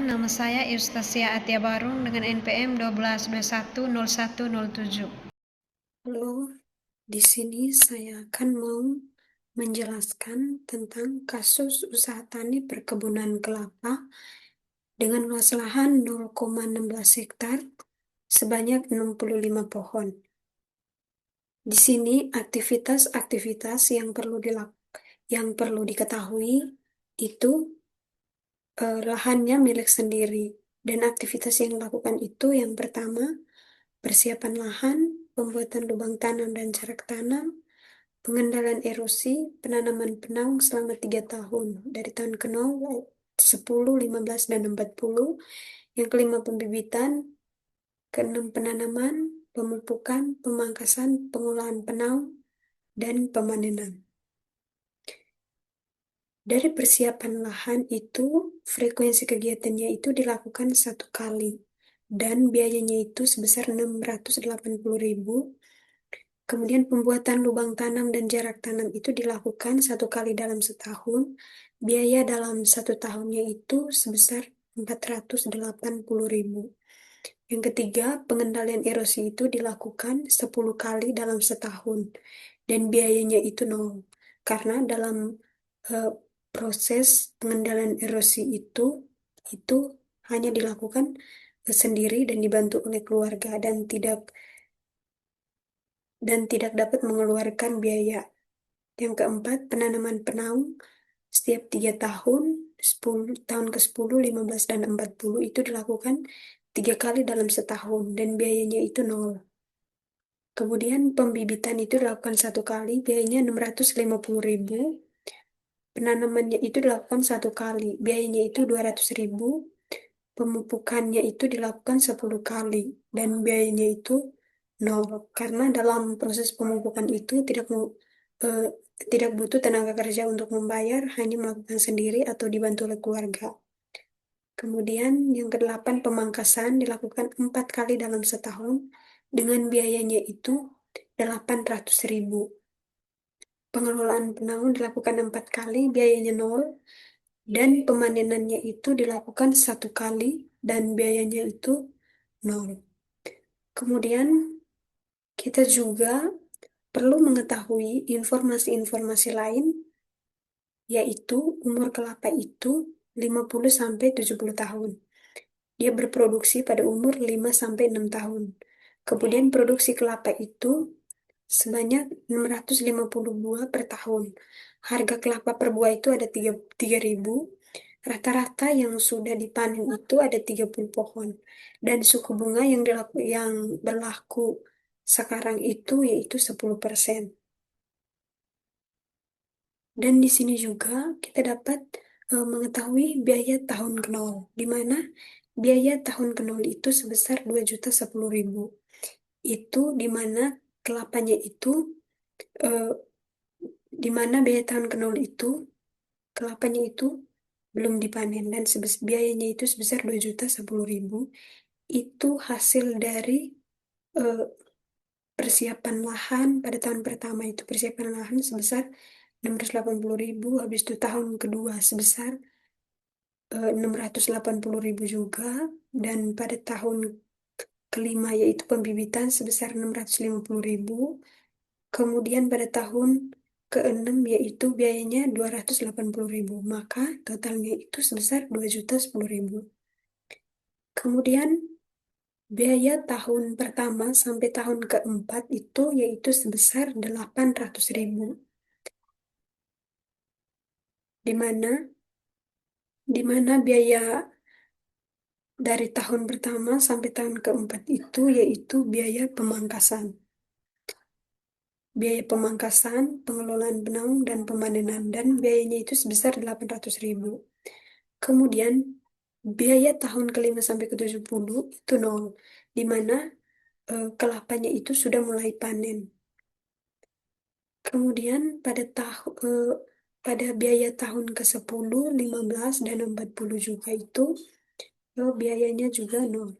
nama saya Eustasia Atia Barung dengan NPM 12210107. Halo, di sini saya akan mau menjelaskan tentang kasus usaha tani perkebunan kelapa dengan luas lahan 0,16 hektar sebanyak 65 pohon. Di sini aktivitas-aktivitas yang perlu diketahui itu lahannya milik sendiri, dan aktivitas yang dilakukan itu yang pertama persiapan lahan, pembuatan lubang tanam dan jarak tanam, pengendalian erosi, penanaman penaung selama 3 tahun, dari tahun ke-0, 10, 15, dan 40. Yang kelima, pembibitan. Keenam, penanaman, pemupukan, pemangkasan, pengolahan penaung, dan pemanenan. Dari persiapan lahan itu, frekuensi kegiatannya itu dilakukan 1 kali, dan biayanya itu sebesar 680.000. Kemudian pembuatan lubang tanam dan jarak tanam itu dilakukan 1 kali dalam setahun. Biaya dalam 1 tahunnya itu sebesar 480.000. Yang ketiga, pengendalian erosi itu dilakukan 10 kali dalam setahun. Dan biayanya itu nol. Karena dalam eh, proses pengendalian erosi itu hanya dilakukan sendiri dan dibantu oleh keluarga dan tidak dapat mengeluarkan biaya. Yang keempat, penanaman penaung setiap 3 tahun, 10, tahun ke-10, 15, dan 40 itu dilakukan 3 kali dalam setahun, dan biayanya itu nol. Kemudian pembibitan itu dilakukan 1 kali, biayanya 650.000. Penanamannya itu dilakukan 1 kali, biayanya itu 200.000. Pemupukannya itu dilakukan 10 kali, dan biayanya itu nol. Karena dalam proses pemupukan itu eh, tidak butuh tenaga kerja untuk membayar, hanya melakukan sendiri atau dibantu oleh keluarga. Kemudian yang kedelapan, pemangkasan dilakukan 4 kali dalam setahun, dengan biayanya itu 800.000. Pengelolaan penaung dilakukan 4 kali, biayanya nol, dan pemanenannya itu dilakukan 1 kali, dan biayanya itu nol. Kemudian kita juga perlu mengetahui informasi-informasi lain, yaitu umur kelapa itu 50 sampai 70 tahun. Dia berproduksi pada umur 5 sampai 6 tahun. Kemudian produksi kelapa itu sebanyak 650 buah per tahun. Harga kelapa per buah itu ada 3.000. Rata-rata yang sudah dipanen itu ada 30 pohon. Dan suku bunga yang berlaku sekarang itu yaitu 10%. Dan di sini juga kita dapat mengetahui biaya tahun ke-0, di mana biaya tahun ke-0 itu sebesar 2.010.000. Itu di mana kelapanya itu, eh, di mana biaya tahun ke-0 itu, kelapanya itu belum dipanen, dan biayanya itu sebesar 2.010.000. Itu hasil dari eh, persiapan lahan pada tahun pertama itu. Persiapan lahan sebesar 680.000, habis itu tahun kedua sebesar 680.000 juga, dan pada tahun kelima yaitu pembibitan sebesar 650.000. Kemudian pada tahun keenam yaitu biayanya 280.000, maka totalnya itu sebesar 2.010.000. Kemudian biaya tahun pertama sampai tahun keempat itu yaitu sebesar 800.000, di mana di mana biaya dari tahun pertama sampai tahun keempat itu yaitu biaya pemangkasan. Biaya pemangkasan, pengelolaan penaung, dan pemanenan, dan biayanya itu sebesar 800.000. Kemudian biaya tahun ke-5 sampai ke-70 itu nol, di mana kelapanya itu sudah mulai panen. Kemudian pada biaya tahun ke-10, 15, dan 40 juga itu biayanya juga nol.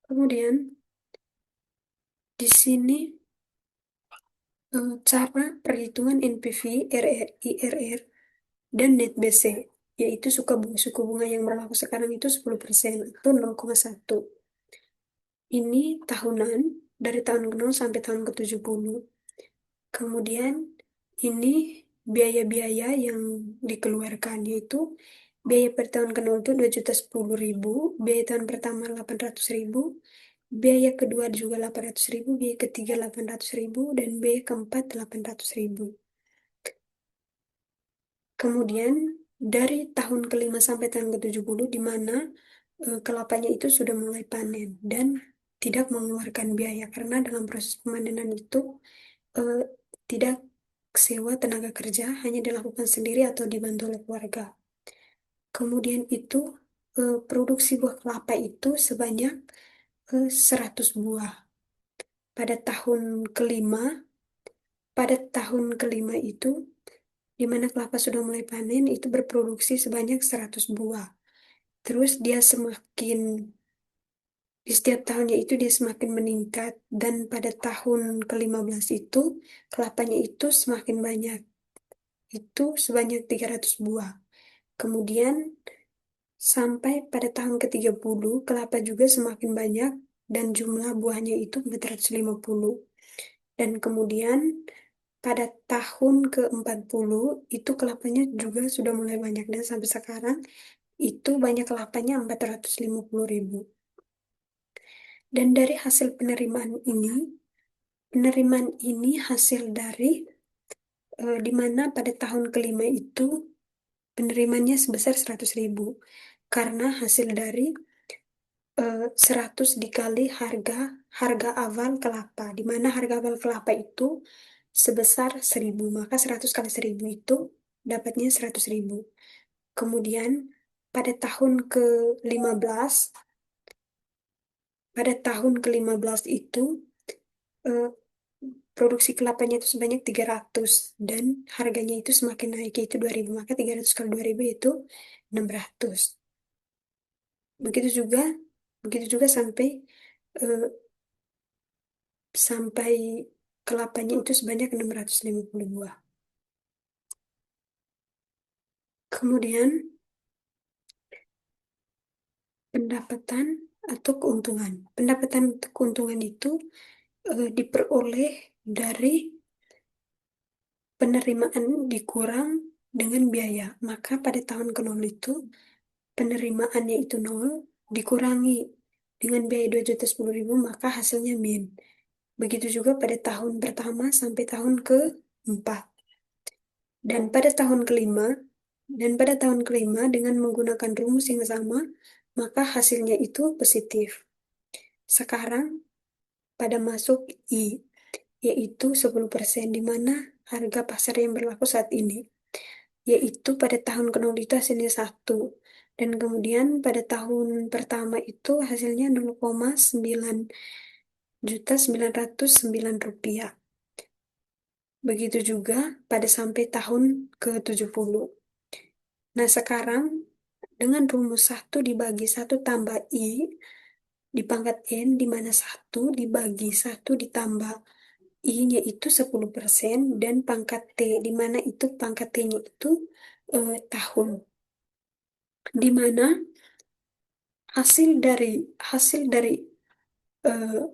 Kemudian di sini cara perhitungan NPV, RR, IRR, dan net BC, yaitu suku bunga yang berlaku sekarang itu 10% atau 0,1. Ini tahunan dari tahun ke-0 sampai tahun ke-70. Kemudian ini biaya-biaya yang dikeluarkan, yaitu biaya per tahun ke-0 itu 2.010.000, biaya tahun pertama 800.000, biaya kedua juga 800.000, biaya ketiga 800.000, dan biaya keempat 800.000. Kemudian dari tahun kelima sampai tahun ke-70, di mana kelapanya itu sudah mulai panen dan tidak mengeluarkan biaya, karena dalam proses pemanenan itu eh, tidak sewa tenaga kerja, hanya dilakukan sendiri atau dibantu oleh keluarga. Kemudian itu produksi buah kelapa itu sebanyak 100 buah. Pada tahun kelima, pada tahun kelima itu, di mana kelapa sudah mulai panen, itu berproduksi sebanyak 100 buah. Terus dia semakin, di setiap tahunnya itu dia semakin meningkat, dan pada tahun ke-15 itu, kelapanya itu semakin banyak. Itu sebanyak 300 buah. Kemudian sampai pada tahun ke-30, kelapa juga semakin banyak dan jumlah buahnya itu 450. Dan kemudian pada tahun ke-40 itu kelapanya juga sudah mulai banyak, dan sampai sekarang itu banyak kelapanya 450.000. Dan dari hasil penerimaan ini hasil dari di mana pada tahun kelima itu penerimaannya sebesar 100.000, karena hasil dari 100 dikali harga awal kelapa, di mana harga awal kelapa itu sebesar 1.000, maka 100 kali 1.000 itu dapatnya 100.000. Kemudian pada tahun ke-15, itu eh, produksi kelapanya itu sebanyak 300 dan harganya itu semakin naik, yaitu 2.000, maka 300 kali 2.000 itu 600. Begitu juga begitu juga sampai eh, sampai kelapanya itu sebanyak 650 buah. Kemudian pendapatan atau keuntungan. Pendapatan atau keuntungan itu diperoleh dari penerimaan dikurang dengan biaya. Maka pada tahun ke-0 itu penerimaannya itu 0, dikurangi dengan biaya 2.010.000, maka hasilnya min. Begitu juga pada tahun pertama sampai tahun ke-4. Dan pada tahun kelima, dengan menggunakan rumus yang sama, maka hasilnya itu positif. Sekarang pada masuk I, yaitu 10%, di mana harga pasar yang berlaku saat ini, yaitu pada tahun ke-0 itu hasilnya 1. Dan kemudian pada tahun pertama itu hasilnya 0,9.909.000 rupiah. Begitu juga pada sampai tahun ke-70. Nah, sekarang dengan rumus 1 dibagi 1 tambah I di pangkat N, di mana 1 dibagi 1 ditambah I-nya itu 10%, dan pangkat T, di mana itu pangkat T-nya itu tahun. Di mana hasil dari eh,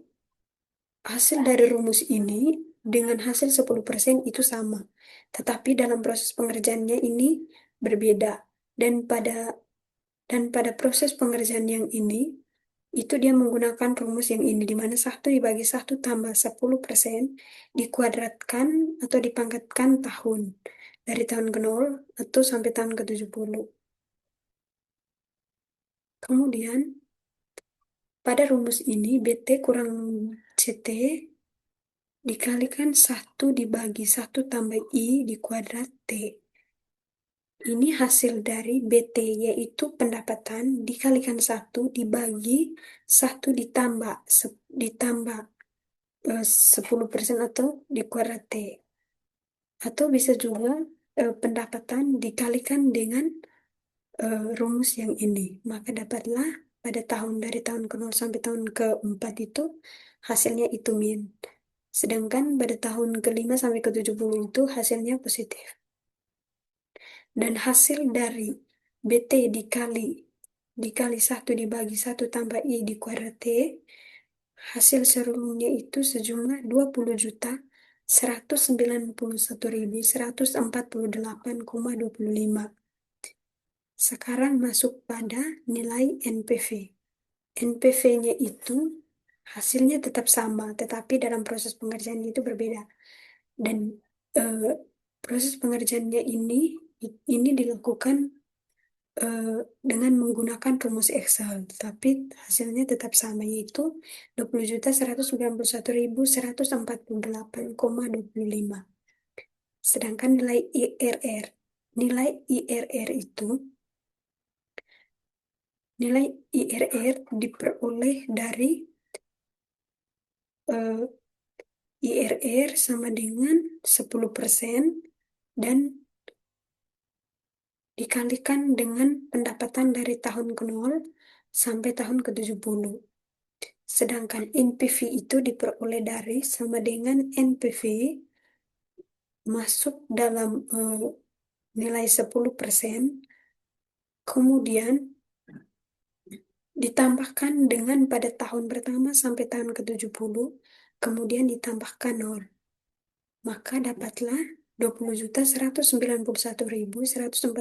hasil dari rumus ini dengan hasil 10% itu sama. Tetapi dalam proses pengerjaannya ini berbeda. Dan pada proses pengerjaan yang ini, itu dia menggunakan rumus yang ini, di mana 1 dibagi 1 tambah 10% dikuadratkan atau dipangkatkan tahun. Dari tahun ke-0 atau sampai tahun ke-70. Kemudian, pada rumus ini, BT kurang CT dikalikan 1 dibagi 1 tambah I di kuadrat T. Ini hasil dari BT, yaitu pendapatan dikalikan 1 dibagi 1 ditambah 10% atau di kuadrat T. Atau bisa juga pendapatan dikalikan dengan rumus yang ini. Maka dapatlah pada dari tahun ke-0 sampai tahun ke-4 itu hasilnya itu min. Sedangkan pada tahun ke-5 sampai ke-70 itu hasilnya positif. Dan hasil dari BT dikali 1 dibagi 1 tambah I dikuadrat T, hasil serumnya itu sejumlah 20.191.148,25. Sekarang masuk pada nilai NPV. NPV-nya itu hasilnya tetap sama, tetapi dalam proses pengerjaannya itu berbeda. Dan eh, proses pengerjaannya ini dilakukan dengan menggunakan rumus Excel, tapi hasilnya tetap sama, yaitu 20.191.148,25. Sedangkan nilai IRR itu, nilai IRR diperoleh dari eh, IRR sama dengan 10% dan dikalikan dengan pendapatan dari tahun ke-0 sampai tahun ke-70. Sedangkan NPV itu diperoleh dari sama dengan NPV masuk dalam nilai 10%, kemudian ditambahkan dengan pada tahun pertama sampai tahun ke-70, kemudian ditambahkan 0. Maka dapatlah 20.191.148,25.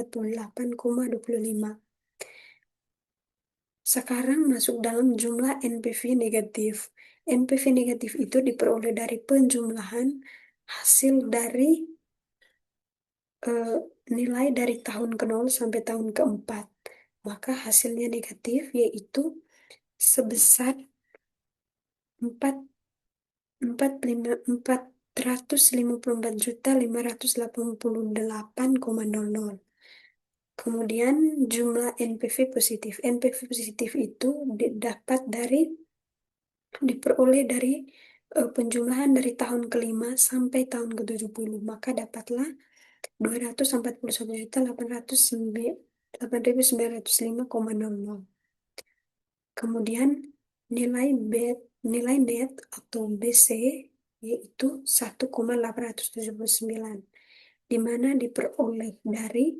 Sekarang masuk dalam jumlah NPV negatif. NPV negatif itu diperoleh dari penjumlahan hasil dari eh, nilai dari tahun ke-0 sampai tahun ke-4. Maka hasilnya negatif, yaitu sebesar 4 454.588,00. Kemudian jumlah NPV positif. NPV positif itu didapat dari diperoleh dari penjumlahan dari tahun ke-5 sampai tahun ke-70. Maka dapatlah 241.809.8.905,00. Kemudian nilai nilai net atau BC yaitu 1,879, di mana diperoleh dari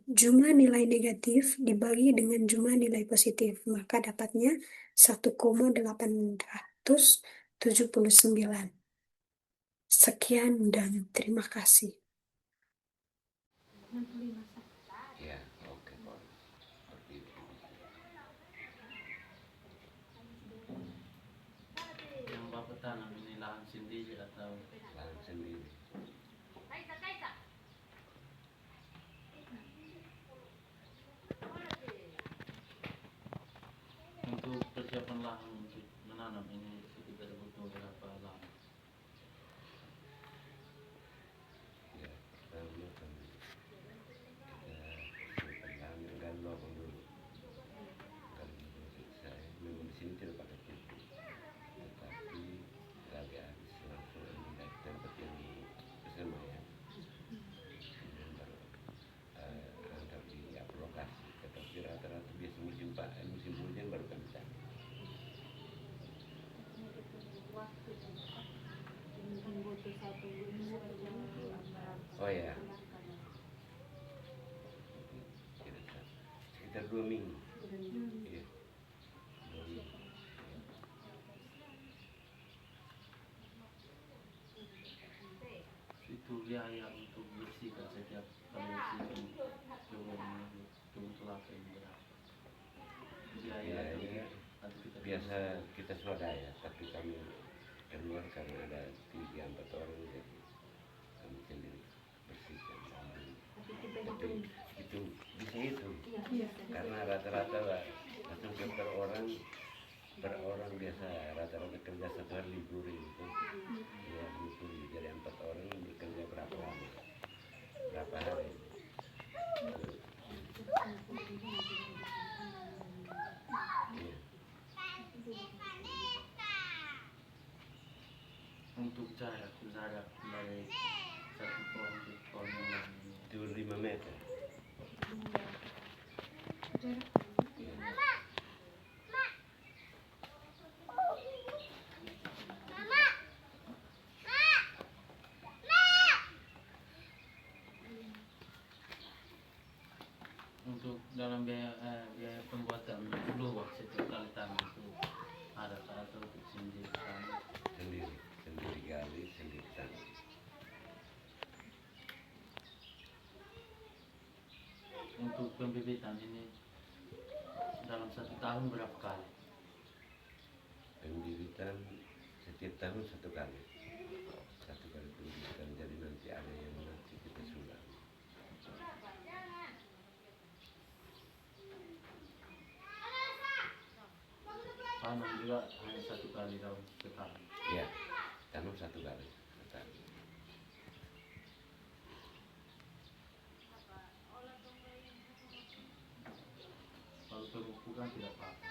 jumlah nilai negatif dibagi dengan jumlah nilai positif, maka dapatnya 1,879. Sekian dan terima kasih. Ya, oke Pak. Seperti itu. Yang Bapak tanam ini lahan sendiri atau Lahan sendiri. untuk persiapan lahan untuk menanam ini sekitar butuh berapa lama? Ya, pertama kan kita pegang galon dulu. Galon dulu. Saya memang di sini tidak pakai pupuk, tetapi lagi habis langsung di tempat yang bersama ya. Kemudian baru antar di lokasi. Tetapi rata-rata biasa musim hujan baru kami tanam. Oh ya, sekitar 2 minggu. Iya, 2 minggu. Itu biaya untuk bersihkan setiap kali bersihkan kebun kelapa ini berapa? Biaya Ya, atau ini atau kita biasa kita swadaya, tapi kami keluar karena ada 3-4 orang, jadi kami sendiri bersihkan. Tapi itu bisa itu, karena rata-rata lah, langsung per orang biasa rata-rata kerja 1 hari 50.000, 50.000, jadi 4 orang bekerja berapa lama, berapa hari. Iya. untuk jarak dari satu pohon ke pohon yang lain ini Itu 5 meter. Iya. Untuk dalam biaya pembuatan dulu setiap kali tanam itu ada atau sendiri tanam. sendiri gali, sendiri tanam. Untuk pembibitan ini dalam 1 tahun berapa kali? Pembibitan setiap tahun 1 kali. 1 kali pembibitan, jadi nanti ada yang nanti kita sulam. Tanam juga hanya 1 kali dalam setahun. Ya, tanam 1 kali setahun. Kalau pemupukan tidak apa-apa.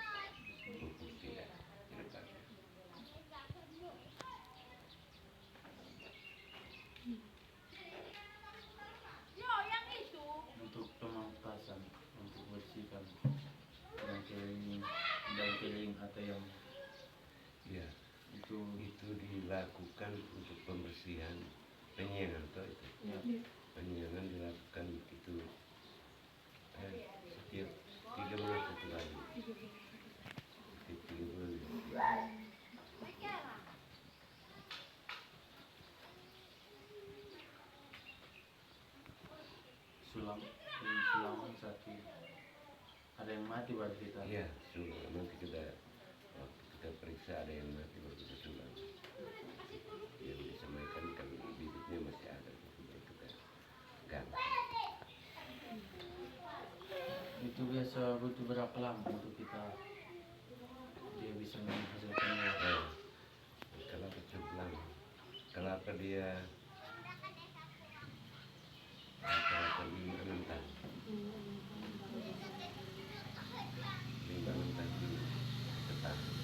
Pupuk tidak pakai. Untuk pemangkasan, untuk bersihkan daun keling atau yang Ya, itu itu dilakukan untuk pembersihan penyiangan atau itu. ya, Penyiangan dilakukan itu setiap 3 bulan 1 kali. Setiap 3 bulan 1 kali. sulaman satu. Ada yang mati baru kita. Iya, sulam. Nanti waktu kita periksa ada yang mati baru kita sulam. Yang disemaikan kan bibitnya masih ada, itu baru kita ganti. Itu biasa butuh berapa lama untuk dia bisa menghasilkan Nah, kelapa cukup lama. Kelapa dia rata-rata 5-6 tahun. 5-6 tahun setahun.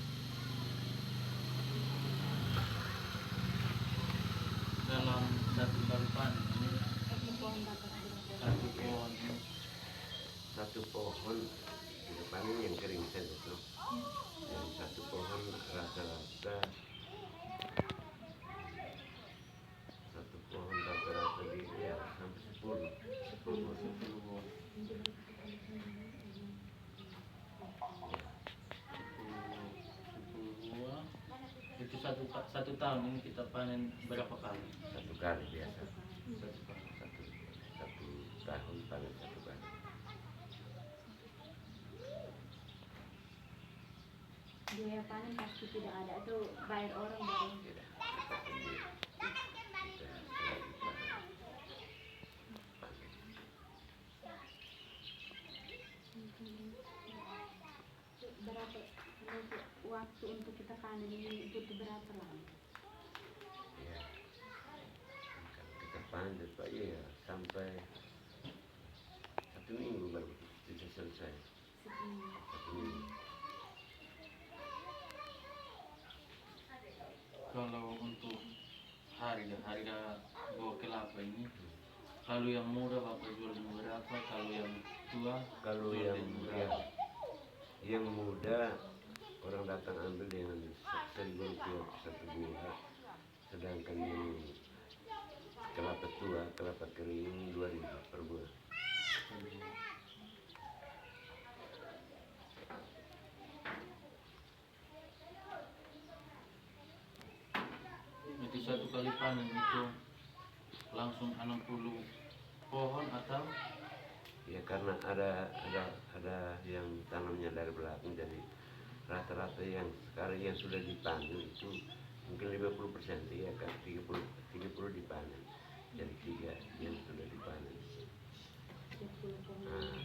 dalam 1 kali panen ini Satu pohon kita panen yang kering saja tuh. Yang 1 pohon rata-rata 1 pohon rata-rata dia sampai 10 buah. Itu satu tahun ini kita panen berapa kali? 1 kali biasa. 1 kali. Satu tahun panen 1 kali. Biaya panen pasti tidak ada, atau bayar orang baru. Tidak. Kita sendiri. Kita sendiri panen. Berapa untuk waktu untuk kita panen ini butuh berapa lama? Ya. Kalau kita panen cepat ya sampai 1 minggu baru bisa selesai. 1 minggu. Kalau untuk harga buah kelapa ini, kalau yang muda Bapak jual berapa? Kalau yang tua Kalau jual yang dengan ya, berapa? yang muda orang datang ambil dengan 1.000 rupiah 1 buah, sedangkan yang kelapa tua, kelapa kering 2.000 per buah. Itu 1 kali panen itu langsung 60 pohon atau Ya karena ada yang tanamnya dari belakang, jadi rata-rata yang sekarang yang sudah dipanen itu mungkin 50%, ya kan 30 dipanen, jadi 3 yang sudah dipanen. 30 pohon. Nah,